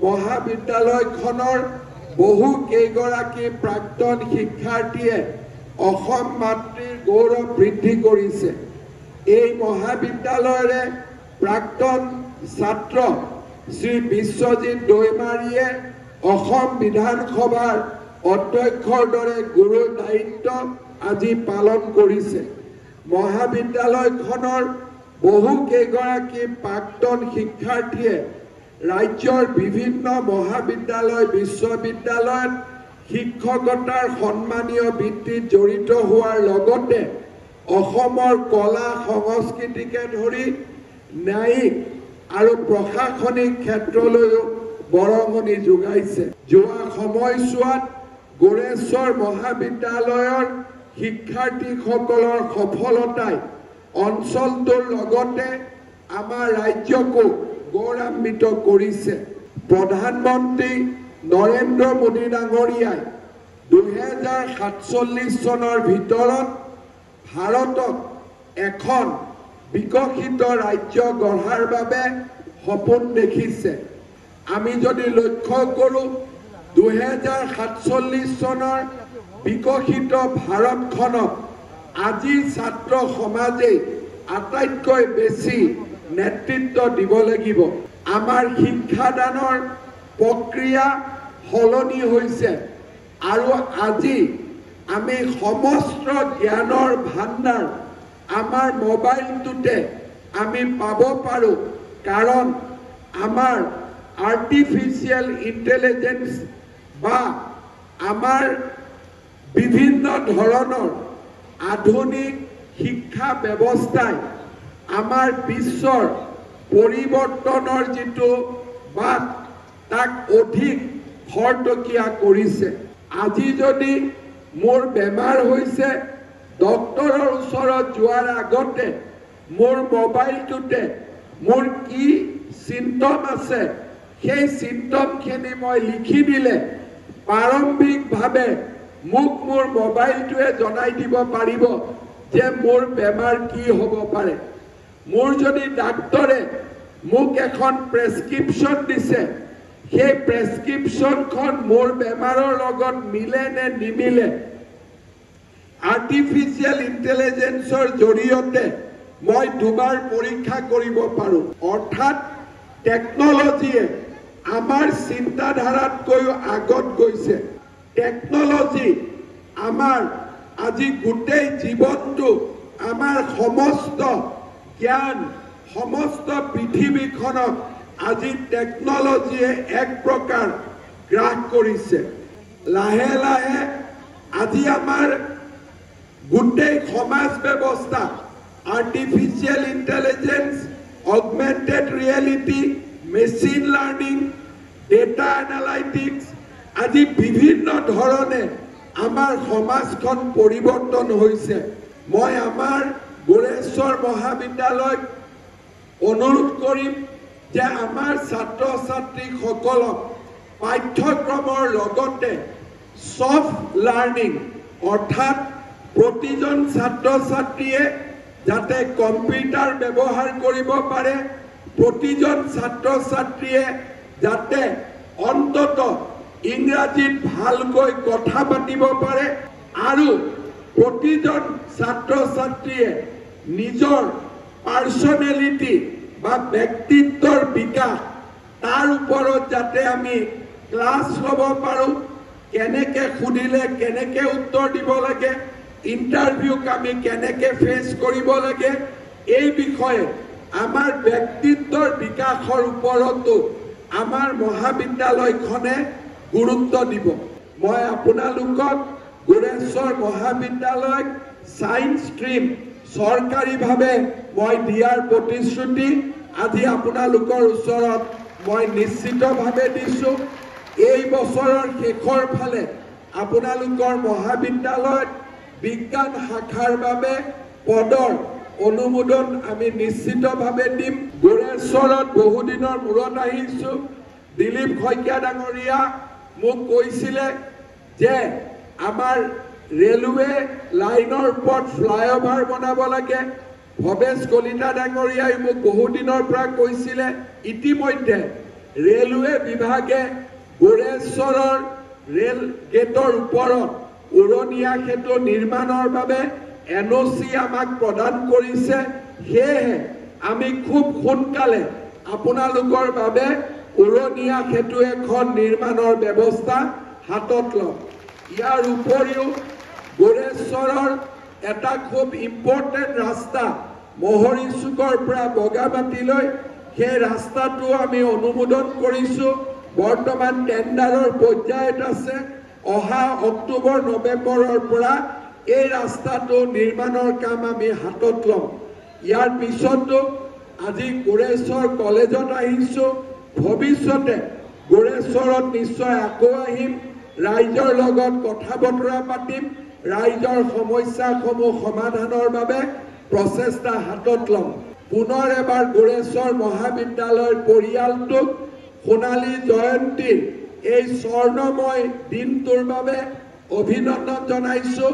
মহাবিদ্যালয়খনৰ বহু কেইগৰাকী প্ৰাক্তন শিক্ষাৰ্থীয়ে অসম মাতৃৰ গৌৰৱ বৃদ্ধি কৰিছে। এই মহাবিদ্যালয়ৰে প্ৰাক্তন ছাত্ৰ শ্ৰী বিশ্বজিৎ দৈমাৰীয়ে অসম বিধানসভাৰ অধ্যক্ষৰ দৰে গুৰু দায়িত্ব আজি পালন কৰিছে। মহাবিদ্যালয়খনৰ বহু কেইগৰাকী প্ৰাক্তন শিক্ষাৰ্থীয়ে ৰাজ্যৰ বিভিন্ন মহাবিদ্যালয় বিশ্ববিদ্যালয়ত শিক্ষকতাৰ সন্মানীয় বৃত্তিত জড়িত হোৱাৰ লগতে অসমৰ কলা সংস্কৃতিকে ধৰি ন্যায়িক আৰু প্ৰশাসনিক ক্ষেত্ৰলৈও বৰঙণি যোগাইছে। যোৱা সময়ছোৱাত গোৰেশ্বৰ মহাবিদ্যালয়ৰ শিক্ষাৰ্থীসকলৰ সফলতাই অঞ্চলটোৰ লগতে আমাৰ ৰাজ্যকো গৌৰৱান্বিত কৰিছে। প্ৰধানমন্ত্ৰী নৰেন্দ্ৰ মোদী ডাঙৰীয়াই 2047 চনৰ ভিতৰত ভাৰতক এখন বিকশিত ৰাজ্য গঢ়াৰ বাবে সপোন দেখিছে। আমি যদি লক্ষ্য কৰোঁ 2047 চনৰ বিকশিত ভাৰতখনক আজিৰ ছাত্ৰ সমাজে আটাইতকৈ বেছি নেতৃত্ব দিব লাগিব। আমাৰ শিক্ষাদানৰ প্ৰক্ৰিয়া সলনি হৈছে আৰু আজি আমি সমস্ত জ্ঞানৰ ভাণ্ডাৰ আমাৰ মোবাইলটোতে আমি পাব পাৰোঁ, কাৰণ আমাৰ আৰ্টিফিচিয়েল ইণ্টেলিজেন্স বা আমাৰ বিভিন্ন ধৰণৰ আধুনিক শিক্ষা ব্যৱস্থাই আমাৰ বিশ্বৰ পৰিৱৰ্তনৰ যিটো বাট তাক অধিক খৰতকীয়া কৰিছে। আজি যদি মোৰ বেমাৰ হৈছে, ডক্টৰৰ ওচৰত যোৱাৰ আগতে মোৰ মোবাইলটোতে মোৰ কি চিম্পটম আছে সেই চিম্পটমখিনি মই লিখি দিলে প্ৰাৰম্ভিকভাৱে মোক মোৰ মোবাইলটোৱে জনাই দিব পাৰিব যে মোৰ বেমাৰ কি হ'ব পাৰে। মোৰ যদি ডাক্তৰে মোক এখন প্ৰেছক্ৰিপশ্যন দিছে, সেই প্ৰেছক্ৰিপশ্যনখন মোৰ বেমাৰৰ লগত মিলে নে নিমিলে আৰ্টিফিচিয়েল ইণ্টেলিজেন্সৰ জৰিয়তে মই দুবাৰ পৰীক্ষা কৰিব পাৰোঁ। অৰ্থাৎ টেকনলজিয়ে আমাৰ চিন্তাধাৰাতকৈও আগত গৈছে। টেকনলজি আমাৰ আজি গোটেই জীৱনটো আমাৰ সমস্ত জ্ঞান সমস্ত পৃথিৱীখনক আজি টেকনলজিয়ে এক প্ৰকাৰ গ্ৰাস কৰিছে। লাহে লাহে আজি আমাৰ গোটেই সমাজ ব্যৱস্থা artificial intelligence, augmented reality, machine learning, data analytics আজি বিভিন্ন ধৰণে আমাৰ সমাজখন পৰিৱৰ্তন হৈছে। মই আমাৰ গোৰেশ্বৰ মহাবিদ্যালয়ক অনুৰোধ কৰিম যে আমাৰ ছাত্ৰ ছাত্ৰীসকলক পাঠ্যক্ৰমৰ লগতে সফট লাৰ্নিং অৰ্থাৎ প্ৰতিজন ছাত্ৰ ছাত্ৰীয়ে যাতে কম্পিউটাৰ ব্যৱহাৰ কৰিব পাৰে, প্ৰতিজন ছাত্ৰ ছাত্ৰীয়ে যাতে অন্ততঃ ইংৰাজীত ভালকৈ কথা পাতিব পাৰে আৰু প্ৰতিজন ছাত্ৰ ছাত্ৰীয়ে নিজৰ পাৰ্চনেলিটি বা ব্যক্তিত্বৰ বিকাশ তাৰ ওপৰত যাতে আমি ক্লাছ ল'ব পাৰোঁ, কেনেকৈ সুধিলে কেনেকৈ উত্তৰ দিব লাগে, ইণ্টাৰভিউক আমি কেনেকৈ ফেচ কৰিব লাগে, এই বিষয়ে আমাৰ ব্যক্তিত্বৰ বিকাশৰ ওপৰতো আমাৰ মহাবিদ্যালয়খনে গুৰুত্ব দিব। মই আপোনালোকক গোৰেশ্বৰ মহাবিদ্যালয়ক সায়েন্স ষ্ট্ৰীম চৰকাৰীভাৱে মই দিয়াৰ প্ৰতিশ্ৰুতি আজি আপোনালোকৰ ওচৰত মই নিশ্চিতভাৱে দিছোঁ। এই বছৰৰ শেষৰ ফালে আপোনালোকৰ মহাবিদ্যালয়ত বিজ্ঞান শাখাৰ বাবে পদৰ অনুমোদন আমি নিশ্চিতভাৱে দিম। গোৰেশ্বৰত বহুদিনৰ মূৰত আহিছোঁ। দিলীপ শইকীয়া ডাঙৰীয়া মোক কৈছিলে যে আমাৰ ৰেলৱে লাইনৰ ওপৰত ফ্লাইঅভাৰ বনাব লাগে। ভৱেশ কলিতা ডাঙৰীয়াই মোক বহুদিনৰ পৰা কৈছিলে। ইতিমধ্যে ৰেলৱে বিভাগে গোৰেশ্বৰৰ ৰেল গেটৰ ওপৰত উৰণীয়া সেতু নিৰ্মাণৰ বাবে NOC আমাক প্ৰদান কৰিছে সেয়েহে আমি খুব সোনকালে আপোনালোকৰ বাবে উৰণীয়া সেতু এখন নিৰ্মাণৰ ব্যৱস্থা হাতত ল'ম ইয়াৰ উপৰিও গোৰেশ্বৰৰ এটা খুব ইম্পৰ্টেন্ট ৰাস্তা মহৰি চুকৰ পৰা বগামাটিলৈ সেই ৰাস্তাটো আমি অনুমোদন কৰিছো বৰ্তমান টেন্ডাৰৰ পৰ্যায়ত আছে অহা অক্টোবৰ নৱেম্বৰৰ পৰা এই ৰাস্তাটো নিৰ্মাণৰ কাম আমি হাতত ল'ম ইয়াৰ পিছতো আজি গোৰেশ্বৰ কলেজত আহিছো ভৱিষ্যতে গোৰেশ্বৰত নিশ্চয় আকৌ আহিম ৰাইজৰ লগত কথা বতৰা পাতিম ৰাইজৰ সমস্যাসমূহ সমাধানৰ বাবে প্ৰচেষ্টা হাতত ল'ম পুনৰ এবাৰ গোৰেশ্বৰ মহাবিদ্যালয়ৰ পৰিয়ালটোক সোণালী জয়ন্তীৰ এই স্বৰ্ণময় দিনটোৰ বাবে অভিনন্দন জনাইছো